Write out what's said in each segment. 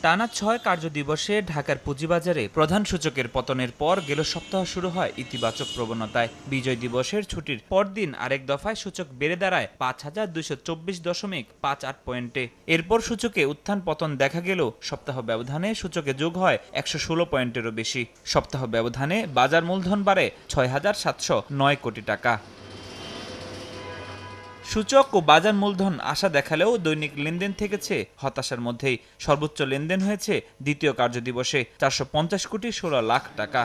টানা ৬ কার্যদিবসে ঢাকার পুঁজিবাজারে প্রধান সূচকের পতনের পর গেল সপ্তাহ শুরু হয় ইতিবাচক প্রবণতায়। বিজয় দিবসের ছুটির পরদিন আরেক দফায় সূচক বেড়ে দাঁড়ায় ৫,২২৪.58 পয়েন্টে। এরপর সূচকে উত্থান পতন দেখা গেলেও সপ্তাহ ব্যবধানে সূচকে যোগ হয় ১১৬ পয়েন্টেরও বেশি। সপ্তাহ ব্যবধানে বাজার মূলধন বাড়ে ৬,৭০৯ কোটি টাকা। সূচক ও বাজার মূলধন আশা দেখালেও দৈনিক লেনদেন থেকেছে হতাশার মধ্যেই। সর্বোচ্চ লেনদেন হয়েছে দ্বিতীয় কার্যদিবসে ৪৫০,১৬,০০,০০০ টাকা।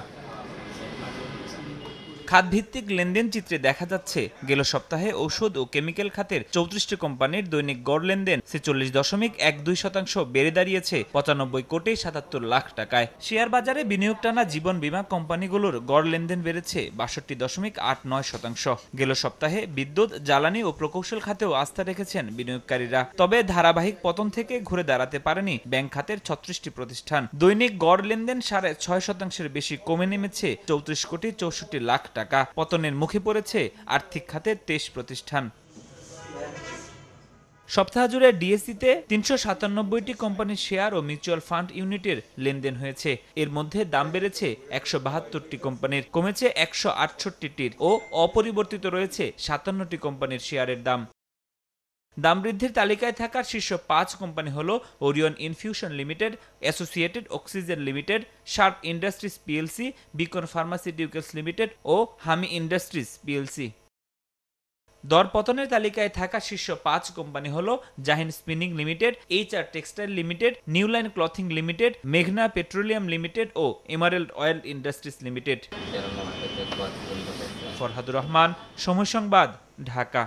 খাতভিত্তিক লেনদেন চিত্রে দেখা যাচ্ছে, গেল সপ্তাহে ঔষধ ও কেমিক্যাল খাতের ৩৪টি কোম্পানির দৈনিক গড় লেনদেন ৪৬.১২% বেড়ে দাঁড়িয়েছে ৯৫,৭৭,০০,০০০ টাকায়। শেয়ার বাজারে বিনিয়োগ টানা জীবন বীমা কোম্পানিগুলোর গড় লেনদেন বেড়েছে ৬২.৮৯%। গেল সপ্তাহে বিদ্যুৎ, জ্বালানি ও প্রকৌশল খাতেও আস্থা রেখেছেন বিনিয়োগকারীরা। তবে ধারাবাহিক পতন থেকে ঘুরে দাঁড়াতে পারেনি ব্যাংক খাতের ৩৬টি প্রতিষ্ঠান। দৈনিক গড় লেনদেন ৬.৫% বেশি কমে নেমেছে ৩৪,৬৪,০০,০০০ টাকা। পতনের মুখে পড়েছে আর্থিক খাতের ২৩ প্রতিষ্ঠান। সপ্তাহ জুড়ে ডিএসইতে ৩৯৭টি কোম্পানির শেয়ার ও মিউচুয়াল ফান্ড ইউনিটের লেনদেন হয়েছে। এর মধ্যে দাম বেড়েছে ১৭২টি কোম্পানির, কমেছে ১৬৮টির ও অপরিবর্তিত রয়েছে ৫৭টি কোম্পানির শেয়ারের দাম। দাম বৃদ্ধির তালিকায় থাকা শীর্ষ ৫ কোম্পানি হল Orion infusion limited, associated oxygen limited, sharp industries PLC, Beacon pharmaceuticals limited ও হামি ইন্ডাস্ট্রিজ পিএলসি। দর পতনের তালিকায় থাকা শীর্ষ ৫ কোম্পানি হল Jahin spinning limited, HR textile limited, new line clothing limited, মেঘনা পেট্রোলিয়াম লিমিটেড ও emerald oil industries limited. Farhadur Rahman, Somoy Songbad, Dhaka.